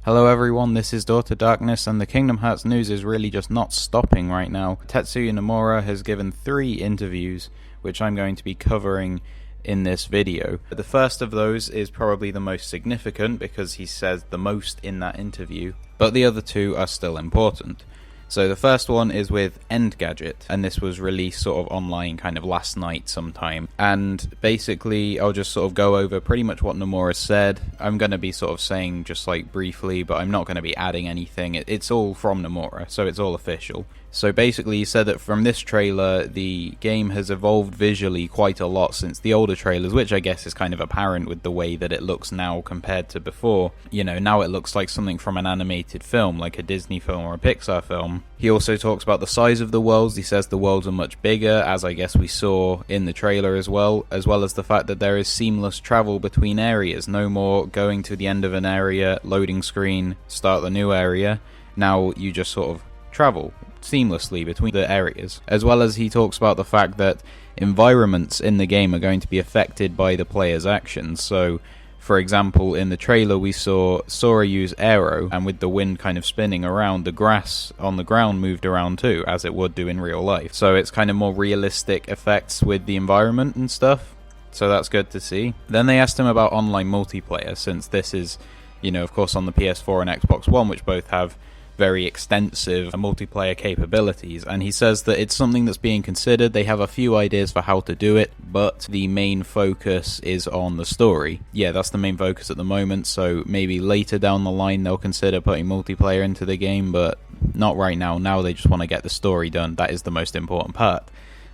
Hello everyone, this is Daughter Darkness, and the Kingdom Hearts news is really just not stopping right now. Tetsuya Nomura has given 3 interviews, which I'm going to be covering in this video. The first of those is probably the most significant because he says the most in that interview, but the other 2 are still important. So the first one is with Gadget, and this was released sort of online kind of last night sometime. And basically, I'll just sort of go over pretty much what Nomura said. I'm going to be sort of saying just like briefly, but I'm not going to be adding anything. It's all from Nomura, so it's all official. So basically, he said that from this trailer, the game has evolved visually quite a lot since the older trailers, which I guess is kind of apparent with the way that it looks now compared to before. You know, now it looks like something from an animated film, like a Disney film or a Pixar film. He also talks about the size of the worlds. He says the worlds are much bigger, as I guess we saw in the trailer as well as the fact that there is seamless travel between areas. No more going to the end of an area, loading screen, start the new area. Now you just sort of travel seamlessly between the areas, as well as he talks about the fact that environments in the game are going to be affected by the player's actions. So for example, in the trailer we saw Sora use Aero, and with the wind kind of spinning around, the grass on the ground moved around too, as it would do in real life. So it's kind of more realistic effects with the environment and stuff, so that's good to see. Then they asked him about online multiplayer, since this is, you know, of course on the PS4 and Xbox One, which both have very extensive multiplayer capabilities, and he says that it's something that's being considered. They have a few ideas for how to do it, but the main focus is on the story. Yeah, that's the main focus at the moment, so maybe later down the line they'll consider putting multiplayer into the game, but not right now. Now they just want to get the story done. That is the most important part.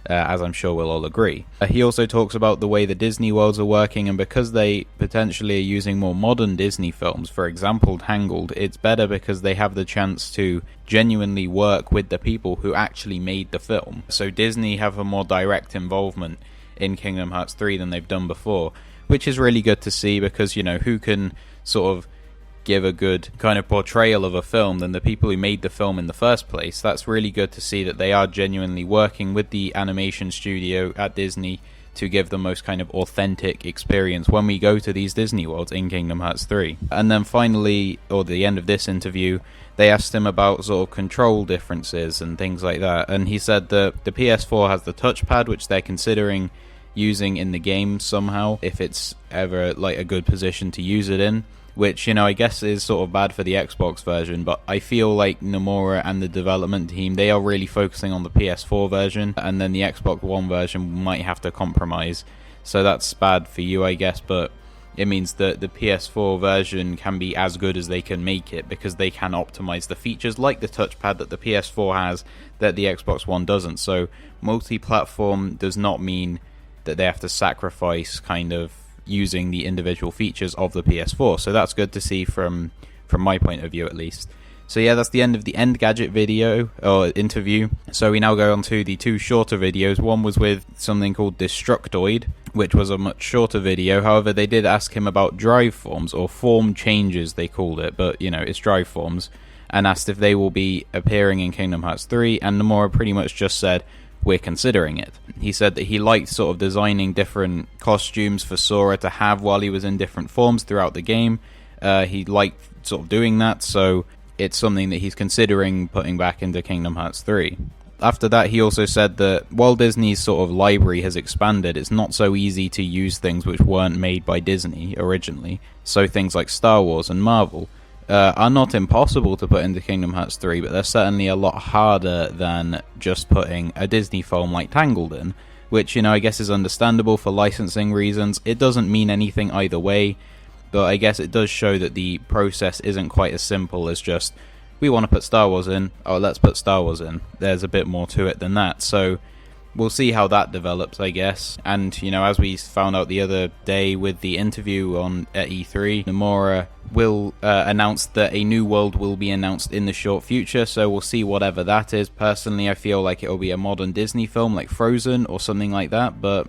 As I'm sure we'll all agree. He also talks about the way the Disney worlds are working, and because they potentially are using more modern Disney films, for example Tangled, it's better because they have the chance to genuinely work with the people who actually made the film. So Disney have a more direct involvement in Kingdom Hearts 3 than they've done before, which is really good to see, because, you know, who can sort of give a good kind of portrayal of a film than the people who made the film in the first place. That's really good to see that they are genuinely working with the animation studio at Disney to give the most kind of authentic experience when we go to these Disney worlds in Kingdom Hearts 3. And then finally, or the end of this interview, they asked him about sort of control differences and things like that, and he said that the PS4 has the touchpad, which they're considering using in the game somehow, if it's ever like a good position to use it in. Which, you know, I guess is sort of bad for the Xbox version, but I feel like Nomura and the development team, they are really focusing on the PS4 version, and then the Xbox One version might have to compromise. So that's bad for you, I guess, but it means that the PS4 version can be as good as they can make it, because they can optimize the features like the touchpad that the PS4 has that the Xbox One doesn't. So multi-platform does not mean that they have to sacrifice kind of using the individual features of the PS4, so that's good to see from my point of view at least. So yeah, that's the end of the Gadget video or interview. So we now go on to the 2 shorter videos. One was with something called Destructoid, which was a much shorter video. However, they did ask him about drive forms, or form changes they called it, but you know, it's drive forms, and asked if they will be appearing in Kingdom Hearts 3, and Nomura pretty much just said, we're considering it. He said that he liked sort of designing different costumes for Sora to have while he was in different forms throughout the game. He liked sort of doing that, so it's something that he's considering putting back into Kingdom Hearts 3. After that, he also said that while Disney's sort of library has expanded, it's not so easy to use things which weren't made by Disney originally. So things like Star Wars and Marvel are not impossible to put into Kingdom Hearts 3, but they're certainly a lot harder than just putting a Disney film like Tangled in, which, you know, I guess is understandable for licensing reasons. It doesn't mean anything either way, but I guess it does show that the process isn't quite as simple as just, we want to put Star Wars in, oh, let's put Star Wars in. There's a bit more to it than that, so we'll see how that develops, I guess. And, you know, as we found out the other day with the interview at E3, Nomura will announce that a new world will be announced in the short future, so we'll see whatever that is. Personally, I feel like it'll be a modern Disney film like Frozen or something like that, but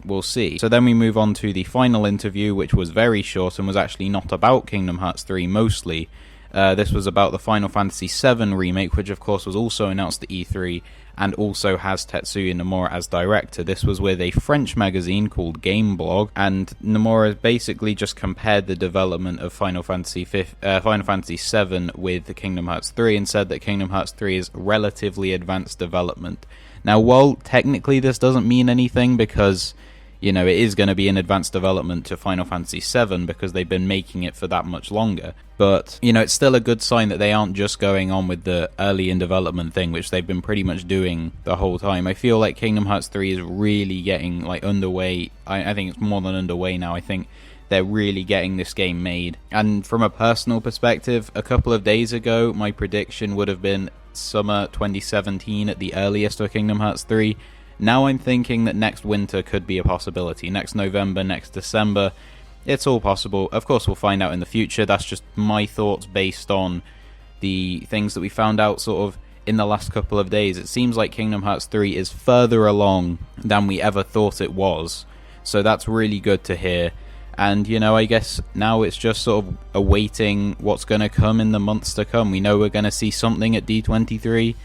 we'll see. So then we move on to the final interview, which was very short and was actually not about Kingdom Hearts 3 mostly, This was about the Final Fantasy VII remake, which of course was also announced at E3, and also has Tetsuya Nomura as director. This was with a French magazine called Gameblog, and Nomura basically just compared the development of Final Fantasy VII with Kingdom Hearts 3 and said that Kingdom Hearts 3 is relatively advanced development. Now, while technically this doesn't mean anything because, you know, it is going to be in advanced development to Final Fantasy VII because they've been making it for that much longer. But, you know, it's still a good sign that they aren't just going on with the early in development thing, which they've been pretty much doing the whole time. I feel like Kingdom Hearts 3 is really getting, like, underway. I think it's more than underway now. I think they're really getting this game made. And from a personal perspective, a couple of days ago, my prediction would have been summer 2017 at the earliest for Kingdom Hearts 3. Now I'm thinking that next winter could be a possibility. Next November, next December, it's all possible. Of course, we'll find out in the future. That's just my thoughts based on the things that we found out sort of in the last couple of days. It seems like Kingdom Hearts 3 is further along than we ever thought it was. So that's really good to hear. And, you know, I guess now it's just sort of awaiting what's going to come in the months to come. We know we're going to see something at D23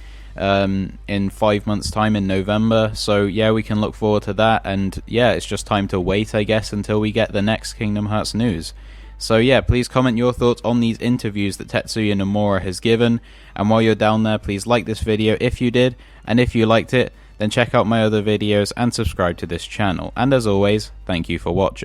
in 5 months' time in November. So, yeah, we can look forward to that. And, yeah, it's just time to wait, I guess, until we get the next Kingdom Hearts news. So, yeah, please comment your thoughts on these interviews that Tetsuya Nomura has given. And while you're down there, please like this video if you did. And if you liked it, then check out my other videos and subscribe to this channel. And as always, thank you for watching.